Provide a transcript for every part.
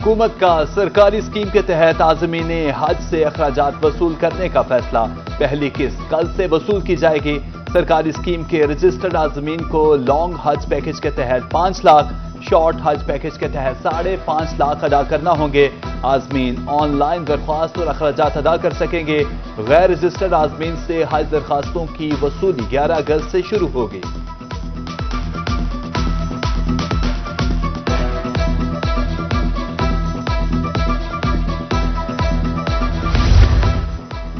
हुकूमत का सरकारी स्कीम के तहत आज़मीन हज से अखराजात वसूल करने का फैसला। पहली किस्त कल से वसूल की जाएगी। सरकारी स्कीम के रजिस्टर्ड आज़मीन को लॉन्ग हज पैकेज के तहत 5 लाख, शॉर्ट हज पैकेज के तहत 5.5 लाख अदा करना होंगे। आज़मीन ऑनलाइन दरख्वास्त और अखराजात अदा कर सकेंगे। गैर रजिस्टर्ड आज़मीन से हज दरख्वास्तों की वसूली 11 अगस्त से शुरू होगी।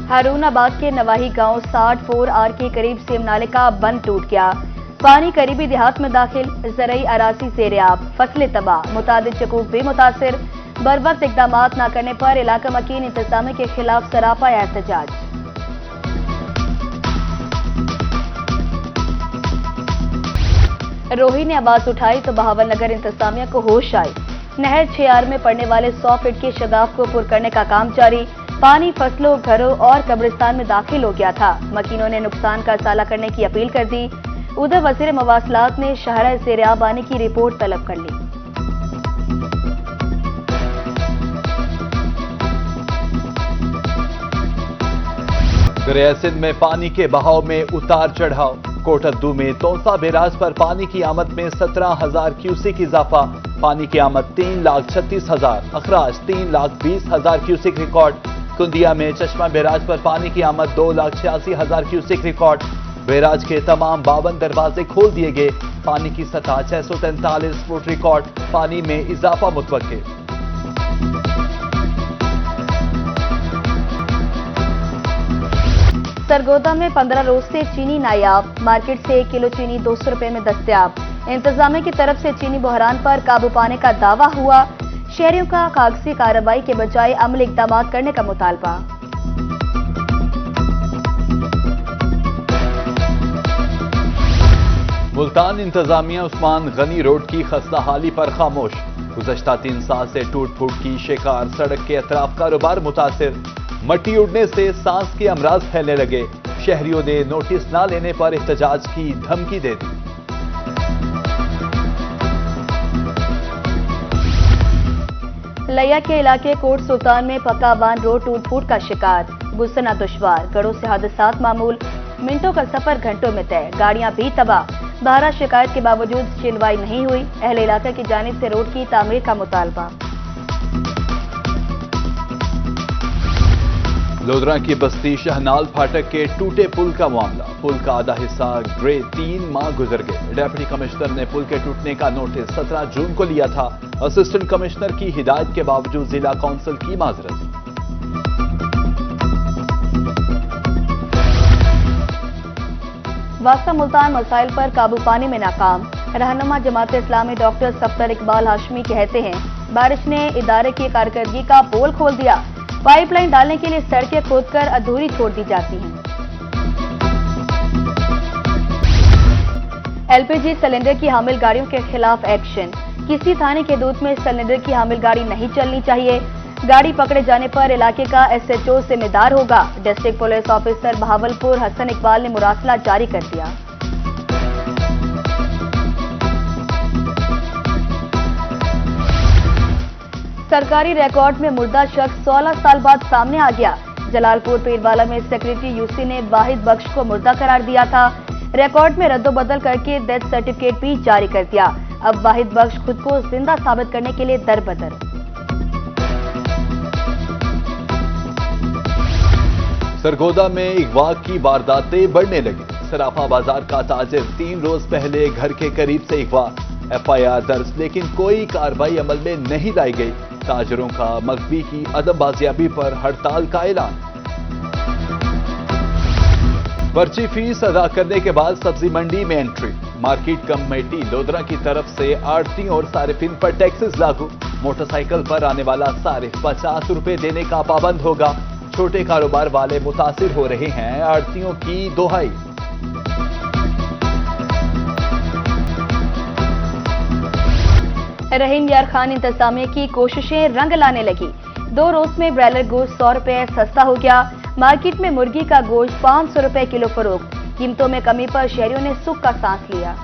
हारूनाबाद के नवाही गांव 64R के करीब सेम नाले का बंद टूट गया। पानी करीबी देहात में दाखिल, ज़रई अरासी ज़ेर-ए-आब, फसलें तबाह, मुतादिद शकूक भी मुतासिर। बर वक्त इकदाम न करने पर इलाका मकीन इंतजामिया के खिलाफ सरापा एहतजाज। रोही ने आवाज उठाई तो बहावल नगर इंतजामिया को होश आई। नहर 6R में पड़ने वाले 100 फीट के शगाफ को पुर करने का काम जारी। पानी फसलों, घरों और कब्रिस्तान में दाखिल हो गया था। मकीनों ने नुकसान का साला करने की अपील कर दी। उधर वज़ीर मवासलात ने शहरा ज़ेर-ए-आब आने की रिपोर्ट तलब कर ली। दरिया सिंध में पानी के बहाव में उतार चढ़ाव। कोटद्दू में तोसा बैराज पर पानी की आमद में 17,000 क्यूसेक इजाफा। पानी की आमद 3,36,000, अखराज 3,20,000 क्यूसेक रिकॉर्ड। कुंदिया में चश्मा बैराज पर पानी की आमद 2,86,000 क्यूसेक रिकॉर्ड। बैराज के तमाम 52 दरवाजे खोल दिए गए। पानी की सतह 643 फुट रिकॉर्ड। पानी में इजाफा मुतवक्के। सरगोदा में 15 रोज से चीनी नायाब। मार्केट से 1 किलो चीनी 200 रुपए में दस्तयाब। इंतजामिया की तरफ से चीनी बहरान पर काबू पाने का दावा हुआ। शहरियों का कागजी कार्रवाई के बजाय अमली इक़दामात करने का मुतालबा। मुल्तान इंतजामिया उस्मान गनी रोड की खस्ताहाली पर खामोश। गुज़श्ता 3 साल से टूट फूट की शिकार। सड़क के अतराफ कारोबार मुतासिर। मट्टी उड़ने से सांस के अमराज फैलने लगे। शहरियों ने नोटिस न लेने पर एहतजाज की धमकी दे दी। लिया के इलाके कोट सुल्तान में पक्का बान रोड टूट फूट का शिकार। गुजरना दुश्वार, गड़ों से हादसात मामूल। मिनटों का सफर घंटों में तय। गाड़ियां भी तबाह। 12 शिकायत के बावजूद सुनवाई नहीं हुई। अहले इलाका की जानिब से रोड की तामीर का मुतालबा। लोधरा की बस्ती शहनाल फाटक के टूटे पुल का मामला। पुल का आधा हिस्सा ग्रे 3 माह गुजर गए। डिप्टी कमिश्नर ने पुल के टूटने का नोटिस 17 जून को लिया था। असिस्टेंट कमिश्नर की हिदायत के बावजूद जिला काउंसिल की माजरत। वास्ता मुल्तान मसाइल पर काबू पाने में नाकाम। रहनुमा जमात इस्लामी डॉक्टर सफ्तर इकबाल हाशमी कहते हैं, बारिश ने इदारे की कारकर्दगी का पोल खोल दिया। पाइपलाइन डालने के लिए सड़कें खोदकर अधूरी छोड़ दी जाती हैं। एलपीजी सिलेंडर की हामिल गाड़ियों के खिलाफ एक्शन। किसी थाने के दूत में सिलेंडर की हामिल गाड़ी नहीं चलनी चाहिए। गाड़ी पकड़े जाने पर इलाके का एसएचओ जिम्मेदार होगा। District police officer Bahawalpur Hasan Iqbal ने मुरासला जारी कर दिया। सरकारी रिकॉर्ड में मुर्दा शख्स 16 साल बाद सामने आ गया। जलालपुर पीरवाला में सेक्रेटरी यूसी ने वाहिद बख्श को मुर्दा करार दिया था। रिकॉर्ड में रद्दोबदल करके डेथ सर्टिफिकेट भी जारी कर दिया। अब वाहिद बख्श खुद को जिंदा साबित करने के लिए दरबदर। सरगोदा में अगवा की वारदातें बढ़ने लगी। सराफा बाजार का ताजिर 3 रोज पहले घर के करीब से अगवा। एफआईआर दर्ज, लेकिन कोई कार्रवाई अमल में नहीं लाई गई। ताजरों का मगवी की अदम बाजियाबी पर हड़ताल का ऐलान। पर्ची फीस अदा करने के बाद सब्जी मंडी में एंट्री। मार्केट कमेटी लोधरा की तरफ से आड़ती और सारिफिन पर टैक्सेस लागू। मोटरसाइकिल पर आने वाला सारिफ 50 रुपए देने का पाबंद होगा। छोटे कारोबार वाले मुतासिर हो रहे हैं। आड़तियों की दोहाई। रहीम यार खान इंतजामिया की कोशिशें रंग लाने लगी। 2 रोज में ब्रायलर गोश्त 100 रुपए सस्ता हो गया। मार्केट में मुर्गी का गोश्त 500 रुपए किलो फरोख्त। कीमतों में कमी पर शहरियों ने सुख का सांस लिया।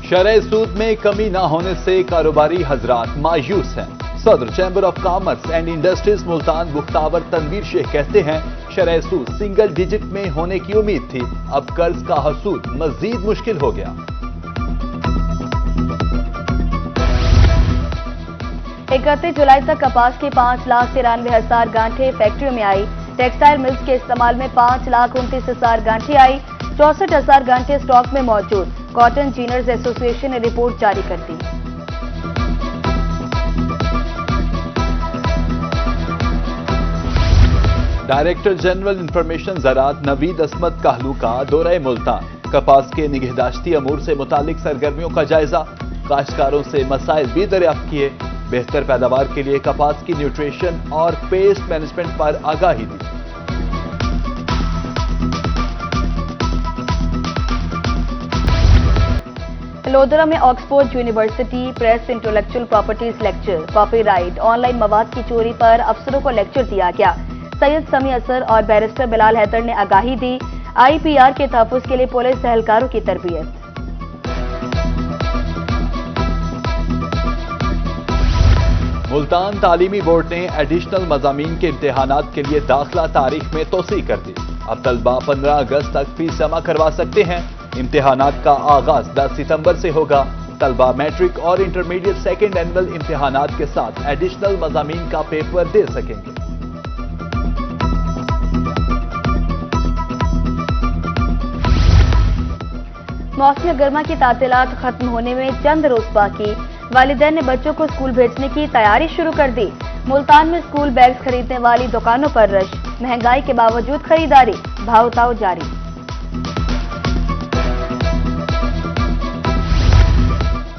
शरह सूद में कमी न होने से कारोबारी हजरात मायूस हैं। सदर chamber of commerce and industries Multan Mukhtar Tanveer Sheikh कहते हैं, शरह सूद सिंगल डिजिट में होने की उम्मीद थी, अब कर्ज का हसूद मजीद मुश्किल हो गया। 31 जुलाई तक कपास की 5,93,000 गांठें फैक्ट्रियों में आई। टेक्सटाइल मिल्स के इस्तेमाल में 5,29,000 गांठें आई। 64,000 गांठें स्टॉक में मौजूद। कॉटन जीनर्स एसोसिएशन ने रिपोर्ट जारी कर दी। डायरेक्टर जनरल इंफॉर्मेशन ज़राअत नवीद असमत काहलू का दौरा मुल्तान। कपास के निगहदाश्ती अमूर से मुतालिक सरगर्मियों का जायजा, काश्तकारों से मसाइल भी दरियाफ्त किए, बेहतर पैदावार के लिए कपास की न्यूट्रिशन और पेस्ट मैनेजमेंट पर आगाही दी। लोधरा में Oxford university press intellectual properties lecture, copyright, online मवाद की चोरी पर अफसरों को लेक्चर दिया गया। सैयद समी असर और बैरिस्टर बिलाल हैदर ने आगाही दी। IPR के तहफ़्फ़ुज़ के लिए पुलिस एहलकारों की तरबियत। मुल्तान तालीमी बोर्ड ने एडिशनल मज़ामीन के इम्तिहानात के लिए दाखिला तारीख में तोसी कर दी। अब तलबा 15 अगस्त तक फीस जमा करवा सकते हैं। इम्तिहानात का आगाज 10 सितंबर से होगा। तलबा मैट्रिक और इंटरमीडिएट सेकेंड एनुअल इम्तिहानात के साथ एडिशनल मज़ामीन का पेपर दे सकेंगे। मौसम गर्मा की तातीलात खत्म होने में चंद रोज बाकी। वालिदैन ने बच्चों को स्कूल भेजने की तैयारी शुरू कर दी। मुल्तान में स्कूल बैग्स खरीदने वाली दुकानों पर रश, महंगाई के बावजूद खरीदारी, भाव-ताव जारी।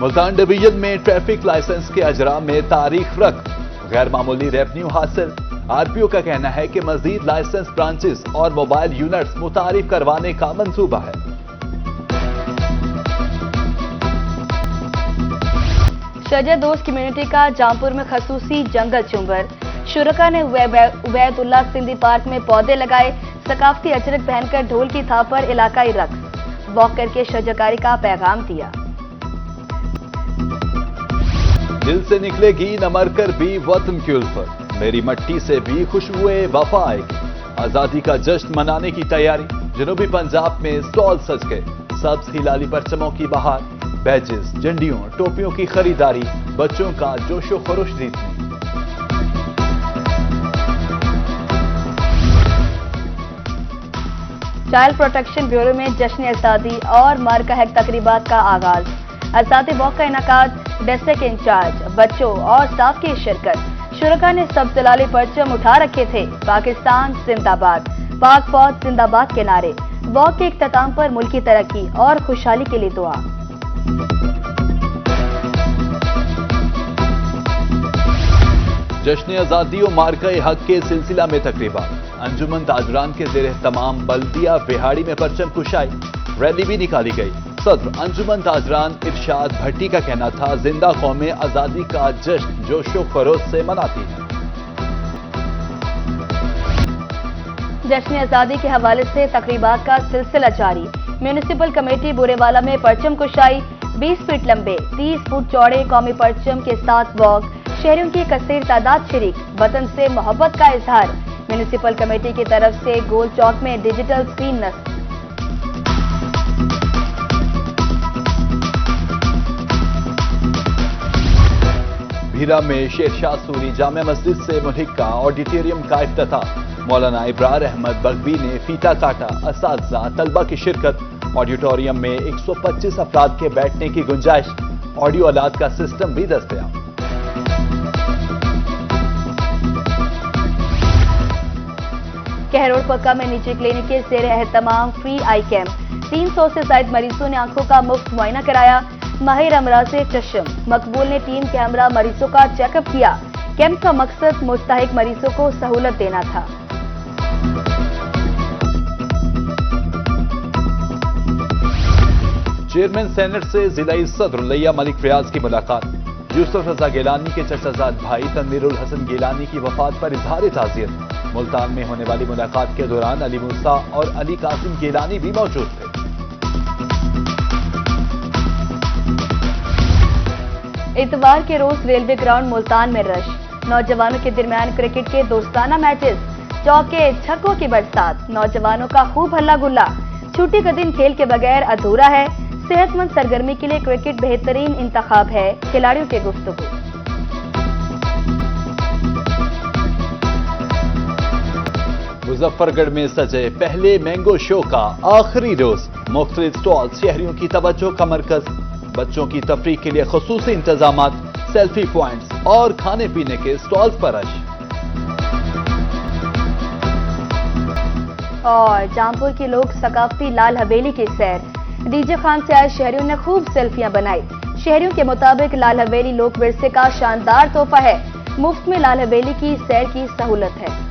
मुल्तान डिवीजन में ट्रैफिक लाइसेंस के अजरा में तारीख रख, गैर मामूली रेवेन्यू हासिल। RPO का कहना है कि मजीद लाइसेंस ब्रांचेस और मोबाइल यूनिट्स मुतारिफ करवाने का मंसूबा है। शजा दोस्त कम्युनिटी का जामपुर में खसूसी जंगल चुंबर। शुरका ने उबैदुल्ला सिंधी पार्क में पौधे लगाए। सकाफती अचरक पहनकर ढोल की थाप पर इलाकाई रक्स, वॉक करके शजाकारी का पैगाम दिया। दिल से निकलेगी न मरकर भी वतन की उल्फत, मेरी मट्टी से भी खुशबुए वफा आएगी। आजादी का जश्न मनाने की तैयारी। जनूबी पंजाब में स्टॉल सज गए। सब्ज हिलाली परचमों की बहार, बैजेस, झंडियों, टोपियों की खरीदारी, बच्चों का जोशो खरोश जीतने। चाइल्ड प्रोटेक्शन ब्यूरो में जश्न आजादी और मार्का हैक तकरीबात का आगाज। आजादी वॉक का इनाकाद, डिस्ट्रिक्ट इंचार्ज, बच्चों और स्टाफ की शिरकत। शुरका ने सब जलाली परचम उठा रखे थे। पाकिस्तान जिंदाबाद, पाक फौज जिंदाबाद के नारे। वॉक के इख्तिताम पर मुल्की तरक्की और खुशहाली के लिए दुआ। जश्न आजादी और मार्का हक के सिलसिला में तकरीबा। अंजुमन ताजरान के जेर तमाम बल्दिया बिहाड़ी में परचम कुशाई, रैली भी निकाली गई। सदर अंजुमन ताजरान इरशाद भट्टी का कहना था, जिंदा कौमें आजादी का जश्न जोशो खरोश से मनाती हैं। जश्न आजादी के हवाले से तकरीबात का सिलसिला जारी। म्यूनिसिपल कमेटी बुरेवाला में परचम कुशाई। 20 फीट लंबे, 30 फुट चौड़े कौमी परचम के साथ वॉक। शहरियों की कसीर तादाद शरीक। वतन से मोहब्बत का इजहार। म्यूनिसिपल कमेटी की तरफ से गोल चौक में डिजिटल स्क्रीन नस्ब। भीरा में शेरशाह सूरी जामे मस्जिद से मुल्हिका ऑडिटोरियम का इफ्तिताह। मौलाना इब्रार अहमद बगवी ने फीता काटा। असातिज़ा तलबा की शिरकत। ऑडिटोरियम में 125 अफराद के बैठने की गुंजाइश। ऑडियो आलात का सिस्टम भी दस्तयाब। कहरोड पक्का में निजी क्लिनिक के जेर एहतमाम फ्री आई कैंप। 300 से ज्यादा मरीजों ने आंखों का मुफ्त मुआयना कराया। माहिर अमराज चश्म मकबूल ने टीम कैमरा मरीजों का चेकअप किया। कैंप का मकसद मुस्तहिक मरीजों को सहूलत देना था। चेयरमैन सेनेट से जिलाई सदर लिया मलिक रियाज की मुलाकात। यूसुफ रजा गिलानी के चचाजाद भाई तनवीरुल हसन गिलानी की वफात पर इजहार ताज़ियत। मुल्तान में होने वाली मुलाकात के दौरान अली मूसा और अली कासिम गिलानी भी मौजूद थे। इतवार के रोज रेलवे ग्राउंड मुल्तान में रश, नौजवानों के दरमियान क्रिकेट के दोस्ताना मैचेस, चौके छक्कों की बरसात, नौजवानों का खूब हल्ला गुल्ला। छुट्टी का दिन खेल के बगैर अधूरा है। सेहतमंद सरगर्मी के लिए क्रिकेट बेहतरीन इंतखाब है, खिलाड़ियों के गुफ्तगू। मुजफ्फरगढ़ में सजे पहले मैंगो शो का आखिरी रोज, मुख्तलिफ स्टॉल शहरियों की तवज्जो का मरकज। बच्चों की तफरीह के लिए खुसूसी इंतजामात, सेल्फी पॉइंट्स और खाने पीने के स्टॉल्स पर रश। और जामपुर के लोग सकाफती लाल हवेली की सैर, डीजे खान से आए शहरियों ने खूब सेल्फियां बनाई। शहरियों के मुताबिक लाल हवेली लोक विरसे का शानदार तोहफा है। मुफ्त में लाल हवेली की सैर की सहूलत है।